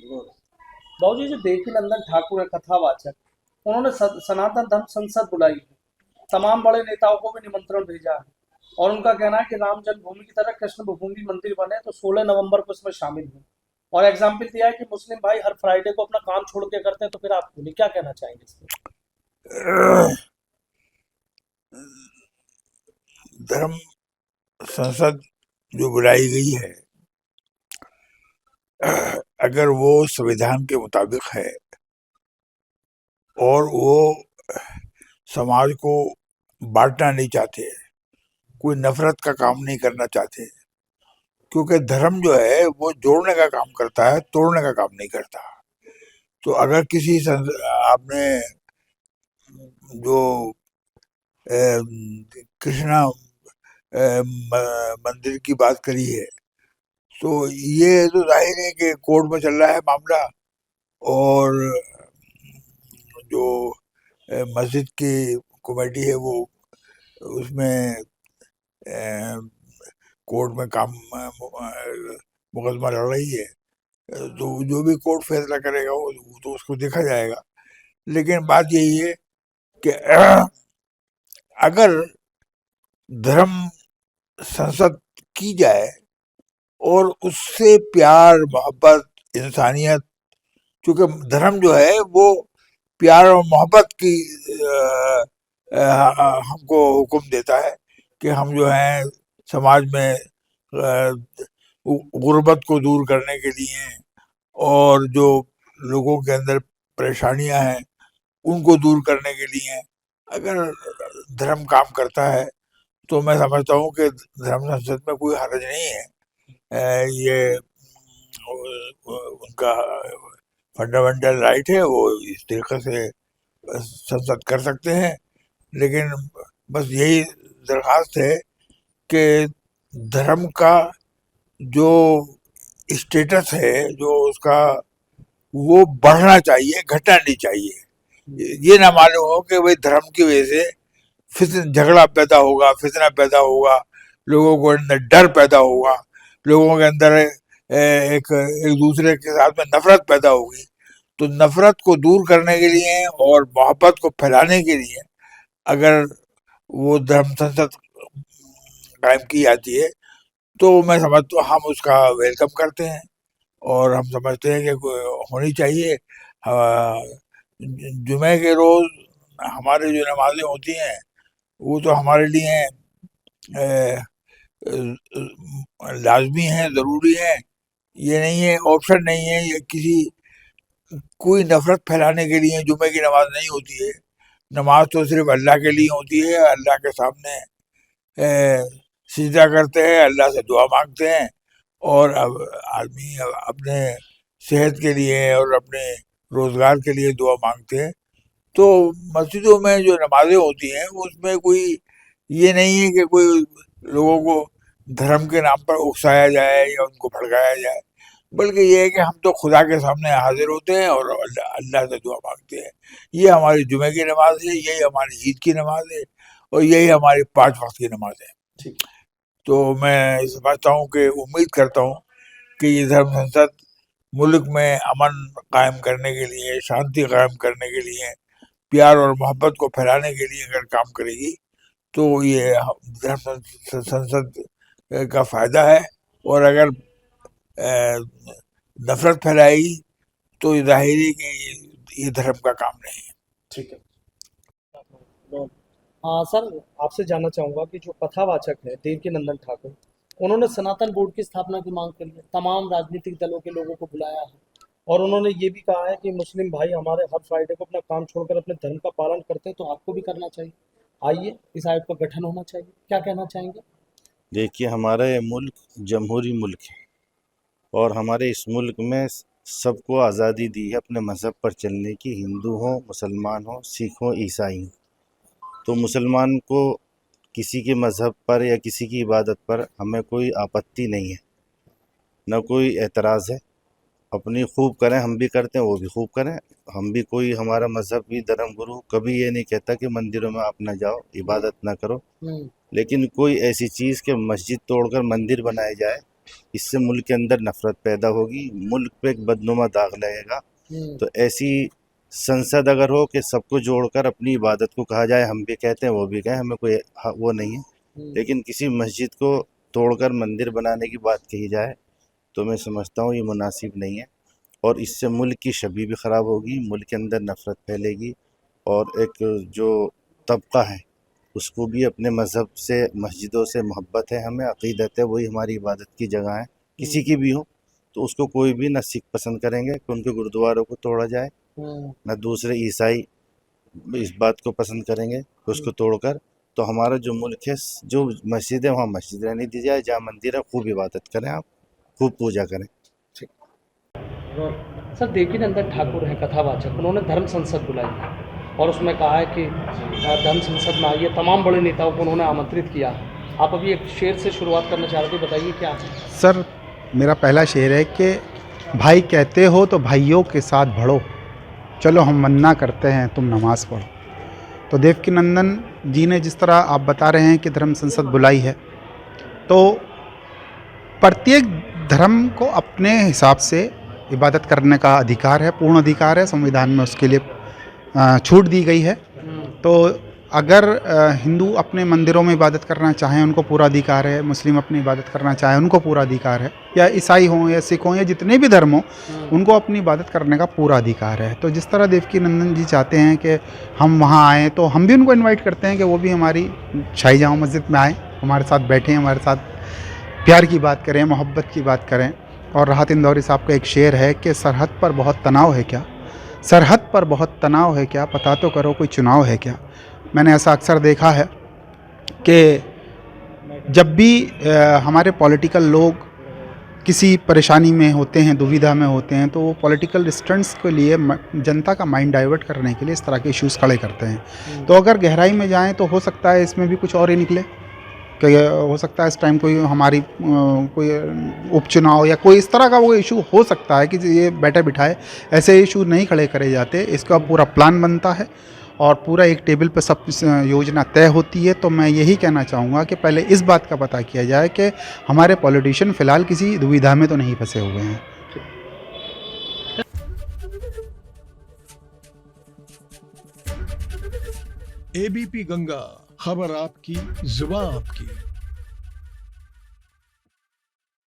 बाबू जी, जो देवकीनंदन ठाकुर है कथावाचक, उन्होंने सनातन धर्म संसद बुलाई है। तमाम बड़े नेताओं को भी निमंत्रण भेजा है और उनका कहना है कि राम जन्मभूमि की तरह कृष्ण भूमि मंदिर बने तो 16 नवंबर को इसमें शामिल हो। और एग्जाम्पल दिया है कि मुस्लिम भाई हर फ्राइडे को अपना काम छोड़ के करते हैं, तो फिर आप बोलिए क्या कहना चाहेंगे इस पे? धर्म संसद जो बुलाई गई है, अगर वो संविधान के मुताबिक है और वो समाज को बांटना नहीं चाहते, कोई नफरत का काम नहीं करना चाहते, क्योंकि धर्म जो है वो जोड़ने का काम करता है, तोड़ने का काम नहीं करता। तो अगर आपने जो कृष्णा मंदिर की बात करी है, तो ये तो जाहिर है कि कोर्ट में चल रहा है मामला। और जो मस्जिद की कमेटी है वो उसमें कोर्ट में काम मुकदमा लड़ रही है। तो जो भी कोर्ट फैसला करेगा वो तो उसको देखा जाएगा। लेकिन बात यही है कि अगर धर्म संसद की जाए और उससे प्यार मोहब्बत इंसानियत, क्योंकि धर्म जो है वो प्यार और मोहब्बत की हमको हुक्म देता है कि हम जो है समाज में गुर्बत को दूर करने के लिए और जो लोगों के अंदर परेशानियां हैं उनको दूर करने के लिए अगर धर्म काम करता है, तो मैं समझता हूँ कि धर्म संसद में कोई हर्ज नहीं है। ये उनका फंडामेंटल राइट है, वो इस तरीके से संसद कर सकते हैं। लेकिन बस यही दरखास्त है कि धर्म का जो स्टेटस है, जो उसका, वो बढ़ना चाहिए, घटना नहीं चाहिए। ये ना मालूम हो कि भाई धर्म की वजह से फिर झगड़ा पैदा होगा, फितना पैदा होगा, लोगों को अंदर डर पैदा होगा, लोगों के अंदर एक एक दूसरे के साथ में नफरत पैदा होगी। तो नफरत को दूर करने के लिए और मोहब्बत को फैलाने के लिए अगर वो धर्म संसद कायम की जाती है, तो मैं समझता हूँ हम उसका वेलकम करते हैं और हम समझते हैं कि होनी चाहिए। जुमे के रोज हमारे जो नमाजें होती हैं वो तो हमारे लिए अ, लाजमी है, ज़रूरी है। ये नहीं है, ऑप्शन नहीं है, ये किसी कोई नफरत फैलाने के लिए जुमे की नमाज नहीं होती है। नमाज तो सिर्फ अल्लाह के लिए होती है। अल्लाह के सामने सिजदा करते हैं, अल्लाह से दुआ मांगते हैं। और अब आदमी अपने सेहत के लिए और अपने रोजगार के लिए दुआ मांगते हैं। तो मस्जिदों में जो नमाजें होती हैं उसमें कोई ये नहीं है कि कोई लोगों को धर्म के नाम पर उकसाया जाए या उनको भड़काया जाए, बल्कि ये है कि हम तो खुदा के सामने हाजिर होते हैं और अल्लाह अल्लाह से दुआ मांगते हैं। ये हमारी जुमे की नमाज है, यही हमारी ईद की नमाज है और यही हमारी 5 वक्त की नमाज है। ठीक। तो मैं समझता हूँ कि उम्मीद करता हूँ कि ये धर्म संसद मुल्क में अमन कायम करने के लिए, शांति कायम करने के लिए, प्यार और मोहब्बत को फैलाने के लिए अगर काम करेगी, तो ये धर्म संसद का फायदा है। और अगर नफरत फैलाएगी तो ये जाहिर है कि ये धर्म का काम नहीं है। ठीक है। हाँ सर, आपसे जानना चाहूंगा कि जो कथावाचक है देवकीनंदन ठाकुर, उन्होंने सनातन बोर्ड की स्थापना की मांग करी है, तमाम राजनीतिक दलों के लोगों को बुलाया है और उन्होंने ये भी कहा है कि मुस्लिम भाई हमारे हर फ्राइडे को अपना काम छोड़कर अपने धर्म का पालन करते हैं, तो आपको भी करना चाहिए। आइए, इस आयोग का गठन होना चाहिए। क्या कहना चाहेंगे? देखिए, हमारा ये मुल्क जमहूरी मुल्क है और हमारे इस मुल्क में सबको आज़ादी दी है अपने मज़हब पर चलने की, हिंदू हो, मुसलमान हो, सिख हो, ईसाई हो। तो मुसलमान को किसी के मज़हब पर या किसी की इबादत पर हमें कोई आपत्ति नहीं है, न कोई एतराज़ है। अपनी खूब करें, हम भी करते हैं, वो भी खूब करें। हम भी, कोई हमारा मज़हबी धर्म गुरु कभी ये नहीं कहता कि मंदिरों में आप ना जाओ, इबादत ना करो। लेकिन कोई ऐसी चीज़ कि मस्जिद तोड़कर मंदिर बनाए जाए, इससे मुल्क के अंदर नफरत पैदा होगी, मुल्क पे एक बदनुमा दाग लगेगा। तो ऐसी संसद अगर हो कि सबको जोड़कर अपनी इबादत को कहा जाए, हम भी कहते हैं वो भी कहें, हमें कोई वो नहीं है, लेकिन किसी मस्जिद को तोड़कर मंदिर बनाने की बात कही जाए तो मैं समझता हूँ ये मुनासिब नहीं है। और इससे मुल्क की छवि भी ख़राब होगी, मुल्क के अंदर नफ़रत फैलेगी और एक जो तबका है उसको भी अपने मज़हब से, मस्जिदों से मोहब्बत है, हमें अक़ीदत है, वही हमारी इबादत की जगह है, किसी की भी हो, तो उसको कोई भी ना सिख पसंद करेंगे कि उनके गुरुद्वारों को तोड़ा जाए, ना दूसरे ईसाई इस बात को पसंद करेंगे कि उसको तोड़कर। तो हमारा जो मुल्क है, जो मस्जिद है वहाँ मस्जिद रहने दी जाए, जहाँ मंदिर है खूब इबादत करें, आप खूब पूजा करें। सर, देवीनंदन ठाकुर हैं कथावाचक, उन्होंने धर्म संसद बुलाई है और उसमें कहा है कि धर्म संसद में आइए, तमाम बड़े नेताओं को उन्होंने आमंत्रित किया। आप अभी एक शेर से शुरुआत करना चाह रहे थे, बताइए क्या है? सर, मेरा पहला शेर है कि भाई कहते हो तो भाइयों के साथ बढ़ो, चलो हम मन्ना करते हैं तुम नमाज पढ़ो। तो देवकीनंदन जी ने जिस तरह आप बता रहे हैं कि धर्म संसद बुलाई है, तो प्रत्येक धर्म को अपने हिसाब से इबादत करने का अधिकार है, पूर्ण अधिकार है, संविधान में उसके लिए छूट दी गई है। तो अगर हिंदू अपने मंदिरों में इबादत करना चाहें उनको पूरा अधिकार है, मुस्लिम अपनी इबादत करना चाहें उनको पूरा अधिकार है, या ईसाई हों या सिख हों या जितने भी धर्म हों उनको अपनी इबादत करने का पूरा अधिकार है। तो जिस तरह देवकीनंदन जी चाहते हैं कि हम वहाँ आएँ, तो हम भी उनको इनवाइट करते हैं कि वो भी हमारी शाही जामा मस्जिद में आएँ, हमारे साथ बैठें, हमारे साथ प्यार की बात करें, मोहब्बत की बात करें। और राहत इंदौरी साहब का एक शेर है कि सरहद पर बहुत तनाव है क्या, सरहद पर बहुत तनाव है क्या, पता तो करो कोई चुनाव है क्या। मैंने ऐसा अक्सर देखा है कि जब भी हमारे पॉलिटिकल लोग किसी परेशानी में होते हैं, दुविधा में होते हैं, तो वो पॉलिटिकल स्टंट्स के लिए जनता का माइंड डाइवर्ट करने के लिए इस तरह के इश्यूज़ खड़े करते हैं। तो अगर गहराई में जाएं तो हो सकता है इसमें भी कुछ और ही निकले, कि हो सकता है इस टाइम कोई हमारी कोई उपचुनाव या कोई इस तरह का वो इशू हो सकता है कि ये बैठे बिठाए ऐसे इशू नहीं खड़े करे जाते, इसका पूरा प्लान बनता है और पूरा एक टेबल पर सब योजना तय होती है। तो मैं यही कहना चाहूँगा कि पहले इस बात का पता किया जाए कि हमारे पॉलिटिशियन फ़िलहाल किसी दुविधा में तो नहीं फंसे हुए हैं। एबीपी गंगा, खबर आपकी, जुबान आपकी।